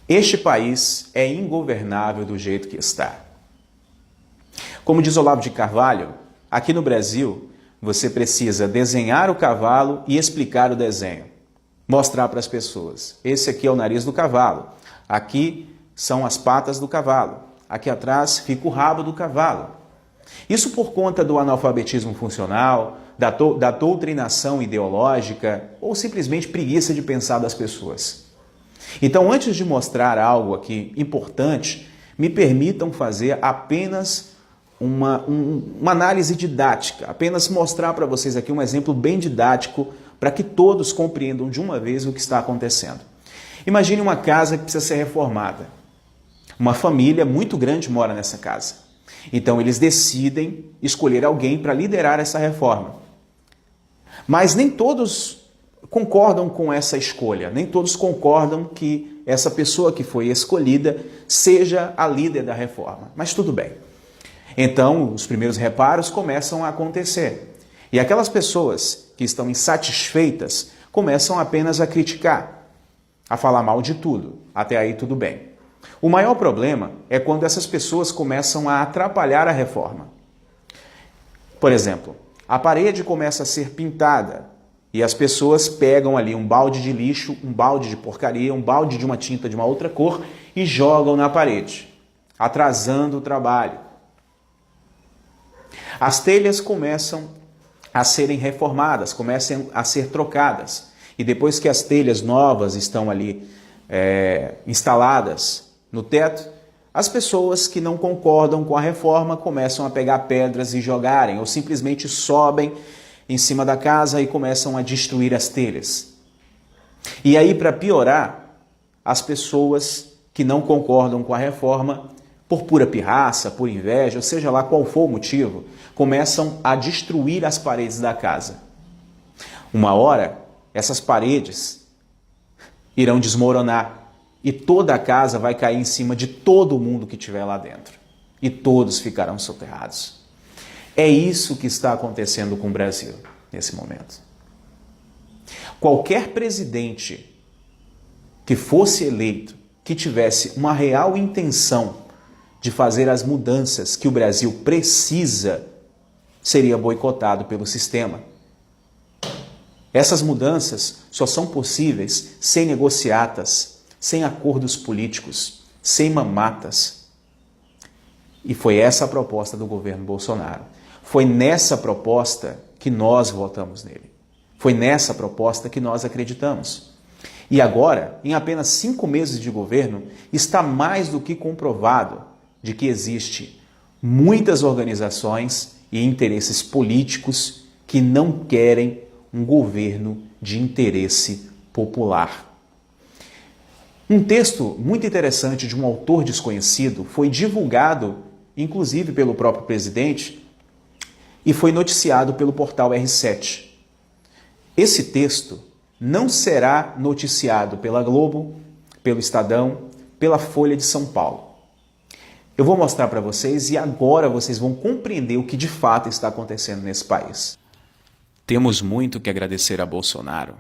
Este país é ingovernável do jeito que está. Como diz Olavo de Carvalho, aqui no Brasil, você precisa desenhar o cavalo e explicar o desenho. Mostrar para as pessoas. Esse aqui é o nariz do cavalo. Aqui são as patas do cavalo. Aqui atrás fica o rabo do cavalo. Isso por conta do analfabetismo funcional, da doutrinação ideológica ou simplesmente preguiça de pensar das pessoas. Então, antes de mostrar algo aqui importante, me permitam fazer apenas uma análise didática, apenas mostrar para vocês aqui um exemplo bem didático para que todos compreendam de uma vez o que está acontecendo. Imagine uma casa que precisa ser reformada. Uma família muito grande mora nessa casa. Então eles decidem escolher alguém para liderar essa reforma. Mas nem todos concordam com essa escolha, nem todos concordam que essa pessoa que foi escolhida seja a líder da reforma. Mas tudo bem. Então os primeiros reparos começam a acontecer. E aquelas pessoas que estão insatisfeitas começam apenas a criticar, a falar mal de tudo. Até aí tudo bem. O maior problema é quando essas pessoas começam a atrapalhar a reforma. Por exemplo, a parede começa a ser pintada e as pessoas pegam ali um balde de lixo, um balde de porcaria, um balde de uma tinta de uma outra cor e jogam na parede, atrasando o trabalho. As telhas começam a serem reformadas, começam a ser trocadas. E depois que as telhas novas estão ali instaladas no teto, as pessoas que não concordam com a reforma começam a pegar pedras e jogarem, ou simplesmente sobem em cima da casa e começam a destruir as telhas. E aí, para piorar, as pessoas que não concordam com a reforma, por pura pirraça, por inveja, ou seja lá qual for o motivo, começam a destruir as paredes da casa. Uma hora, essas paredes irão desmoronar e toda a casa vai cair em cima de todo mundo que estiver lá dentro. E todos ficarão soterrados. É isso que está acontecendo com o Brasil nesse momento. Qualquer presidente que fosse eleito, que tivesse uma real intenção de fazer as mudanças que o Brasil precisa, seria boicotado pelo sistema. Essas mudanças só são possíveis sem negociatas, sem acordos políticos, sem mamatas. E foi essa a proposta do governo Bolsonaro. Foi nessa proposta que nós votamos nele. Foi nessa proposta que nós acreditamos. E agora, em apenas 5 meses de governo, está mais do que comprovado de que existe muitas organizações e interesses políticos que não querem um governo de interesse popular. Um texto muito interessante de um autor desconhecido foi divulgado, inclusive pelo próprio presidente, e foi noticiado pelo portal R7. Esse texto não será noticiado pela Globo, pelo Estadão, pela Folha de São Paulo. Eu vou mostrar para vocês e agora vocês vão compreender o que de fato está acontecendo nesse país. Temos muito que agradecer a Bolsonaro.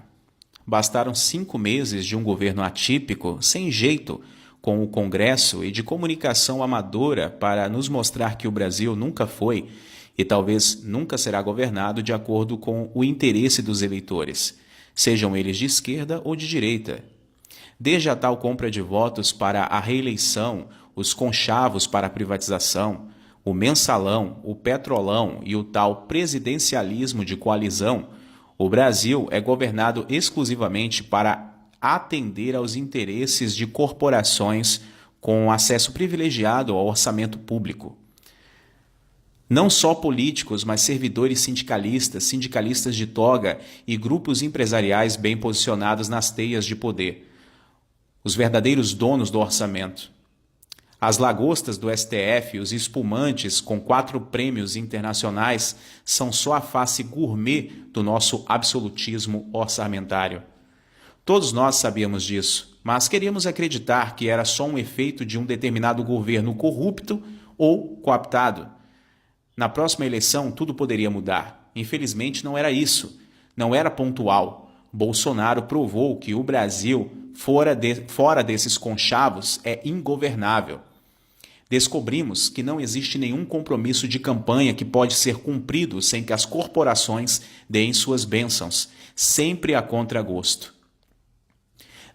Bastaram 5 meses de um governo atípico, sem jeito, com o Congresso e de comunicação amadora para nos mostrar que o Brasil nunca foi e talvez nunca será governado de acordo com o interesse dos eleitores, sejam eles de esquerda ou de direita. Desde a tal compra de votos para a reeleição, os conchavos para a privatização, o mensalão, o petrolão e o tal presidencialismo de coalizão, o Brasil é governado exclusivamente para atender aos interesses de corporações com acesso privilegiado ao orçamento público. Não só políticos, mas servidores sindicalistas, sindicalistas de toga e grupos empresariais bem posicionados nas teias de poder. Os verdadeiros donos do orçamento. As lagostas do STF, os espumantes com 4 prêmios internacionais são só a face gourmet do nosso absolutismo orçamentário. Todos nós sabíamos disso, mas queríamos acreditar que era só um efeito de um determinado governo corrupto ou cooptado. Na próxima eleição, tudo poderia mudar. Infelizmente, não era isso. Não era pontual. Bolsonaro provou que o Brasil fora desses conchavos é ingovernável. Descobrimos que não existe nenhum compromisso de campanha que pode ser cumprido sem que as corporações deem suas bênçãos, sempre a contragosto.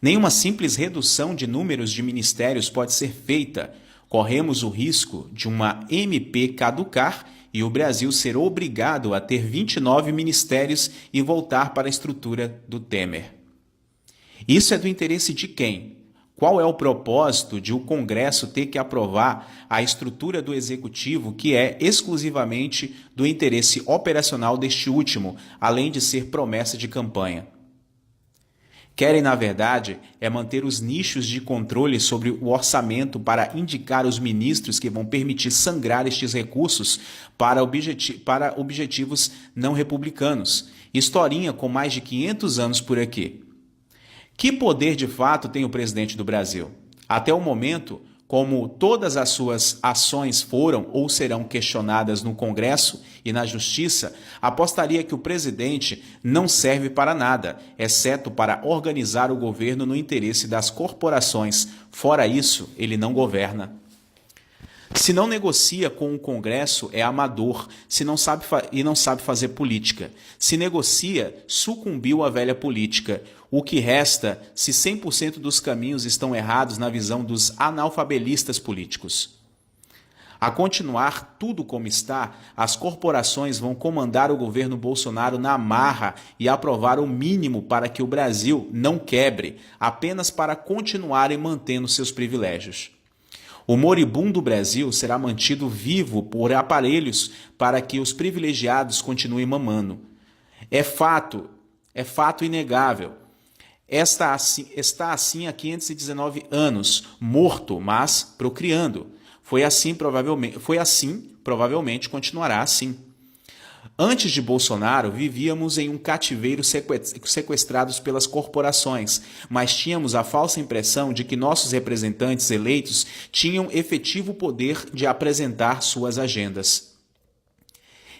Nenhuma simples redução de números de ministérios pode ser feita. Corremos o risco de uma MP caducar e o Brasil ser obrigado a ter 29 ministérios e voltar para a estrutura do Temer. Isso é do interesse de quem? Qual é o propósito de o Congresso ter que aprovar a estrutura do Executivo, que é exclusivamente do interesse operacional deste último, além de ser promessa de campanha? Querem, na verdade, manter os nichos de controle sobre o orçamento para indicar os ministros que vão permitir sangrar estes recursos para objetivos não republicanos. Historinha com mais de 500 anos por aqui. Que poder de fato tem o presidente do Brasil? Até o momento, como todas as suas ações foram ou serão questionadas no Congresso e na Justiça, apostaria que o presidente não serve para nada, exceto para organizar o governo no interesse das corporações. Fora isso, ele não governa. Se não negocia com o Congresso, é amador, não sabe fazer política. Se negocia, sucumbiu à velha política. O que resta se 100% dos caminhos estão errados na visão dos analfabelistas políticos? A continuar tudo como está, as corporações vão comandar o governo Bolsonaro na marra e aprovar o mínimo para que o Brasil não quebre, apenas para continuarem mantendo seus privilégios. O moribundo Brasil será mantido vivo por aparelhos para que os privilegiados continuem mamando. É fato inegável. Está assim há 519 anos, morto, mas procriando. Provavelmente continuará assim. Antes de Bolsonaro, vivíamos em um cativeiro sequestrados pelas corporações, mas tínhamos a falsa impressão de que nossos representantes eleitos tinham efetivo poder de apresentar suas agendas.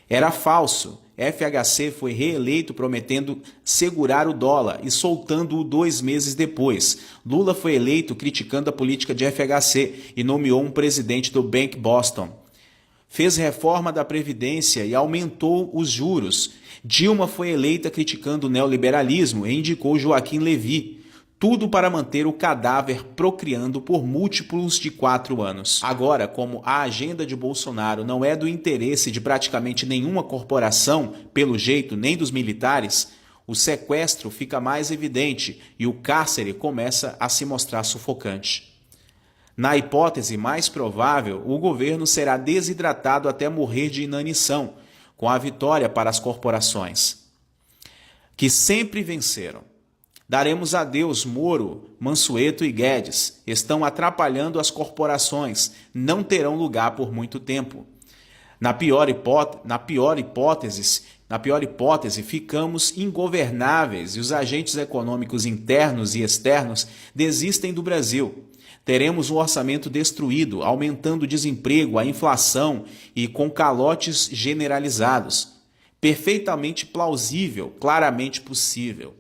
Era falso. FHC foi reeleito prometendo segurar o dólar e soltando-o 2 meses depois. Lula foi eleito criticando a política de FHC e nomeou um presidente do Bank Boston. Fez reforma da Previdência e aumentou os juros. Dilma foi eleita criticando o neoliberalismo e indicou Joaquim Levy. Tudo para manter o cadáver procriando por múltiplos de 4 anos. Agora, como a agenda de Bolsonaro não é do interesse de praticamente nenhuma corporação, pelo jeito, nem dos militares, o sequestro fica mais evidente e o cárcere começa a se mostrar sufocante. Na hipótese mais provável, o governo será desidratado até morrer de inanição, com a vitória para as corporações, que sempre venceram. Daremos adeus Moro, Mansueto e Guedes. Estão atrapalhando as corporações, não terão lugar por muito tempo. Na pior hipótese, ficamos ingovernáveis e os agentes econômicos internos e externos desistem do Brasil. Teremos um orçamento destruído, aumentando o desemprego, a inflação e com calotes generalizados. Perfeitamente plausível, claramente possível.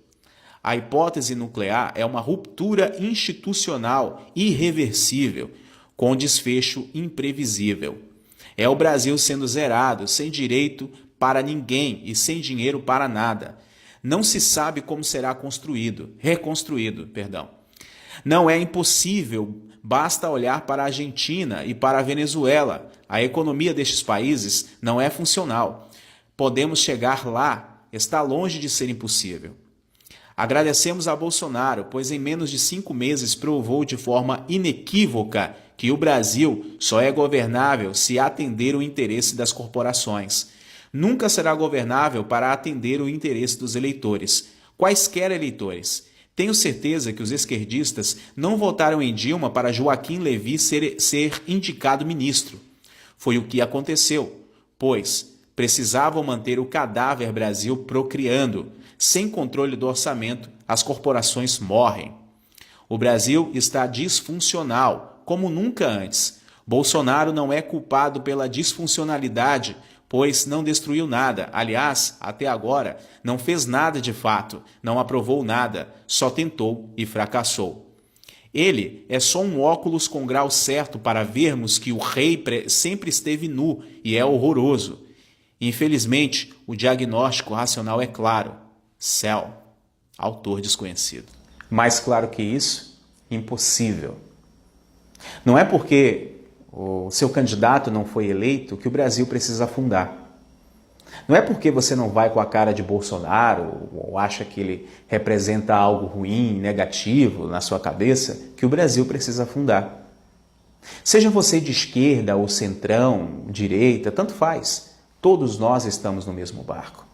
A hipótese nuclear é uma ruptura institucional irreversível, com desfecho imprevisível. É o Brasil sendo zerado, sem direito para ninguém e sem dinheiro para nada. Não se sabe como será reconstruído. Não é impossível, basta olhar para a Argentina e para a Venezuela. A economia destes países não é funcional. Podemos chegar lá, está longe de ser impossível. Agradecemos a Bolsonaro, pois em menos de 5 meses provou de forma inequívoca que o Brasil só é governável se atender o interesse das corporações. Nunca será governável para atender o interesse dos eleitores, quaisquer eleitores. Tenho certeza que os esquerdistas não votaram em Dilma para Joaquim Levy ser indicado ministro. Foi o que aconteceu, pois precisavam manter o cadáver Brasil procriando. Sem controle do orçamento, as corporações morrem. O Brasil está disfuncional, como nunca antes. Bolsonaro não é culpado pela disfuncionalidade, pois não destruiu nada. Aliás, até agora, não fez nada de fato, não aprovou nada, só tentou e fracassou. Ele é só um óculos com grau certo para vermos que o rei sempre esteve nu e é horroroso. Infelizmente, o diagnóstico racional é claro. Céu. Autor desconhecido. Mais claro que isso, impossível. Não é porque o seu candidato não foi eleito que o Brasil precisa afundar. Não é porque você não vai com a cara de Bolsonaro ou acha que ele representa algo ruim, negativo na sua cabeça, que o Brasil precisa afundar. Seja você de esquerda ou centrão, direita, tanto faz. Todos nós estamos no mesmo barco.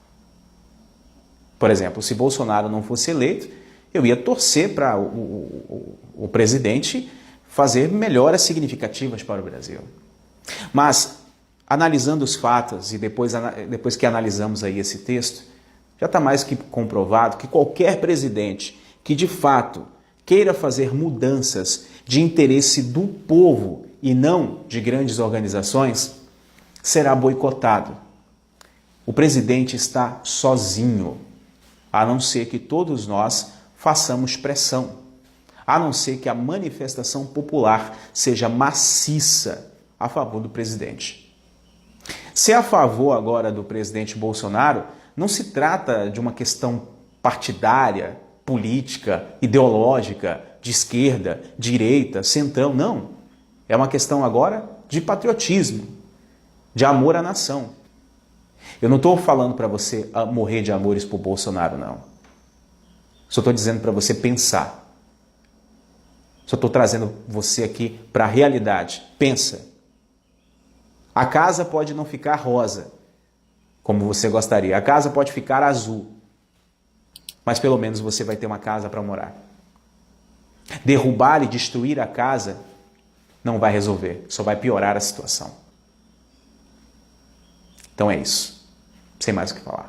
Por exemplo, se Bolsonaro não fosse eleito, eu ia torcer para o presidente fazer melhoras significativas para o Brasil. Mas, analisando os fatos e depois que analisamos aí esse texto, já está mais que comprovado que qualquer presidente que de fato queira fazer mudanças de interesse do povo e não de grandes organizações, será boicotado. O presidente está sozinho, a não ser que todos nós façamos pressão, a não ser que a manifestação popular seja maciça a favor do presidente. Ser a favor agora do presidente Bolsonaro não se trata de uma questão partidária, política, ideológica, de esquerda, direita, centrão, não. É uma questão agora de patriotismo, de amor à nação. Eu não estou falando para você morrer de amores por Bolsonaro, não. Só estou dizendo para você pensar. Só estou trazendo você aqui para a realidade. Pensa. A casa pode não ficar rosa, como você gostaria. A casa pode ficar azul. Mas pelo menos você vai ter uma casa para morar. Derrubar e destruir a casa não vai resolver, só vai piorar a situação. Então é isso. Sem mais o que falar.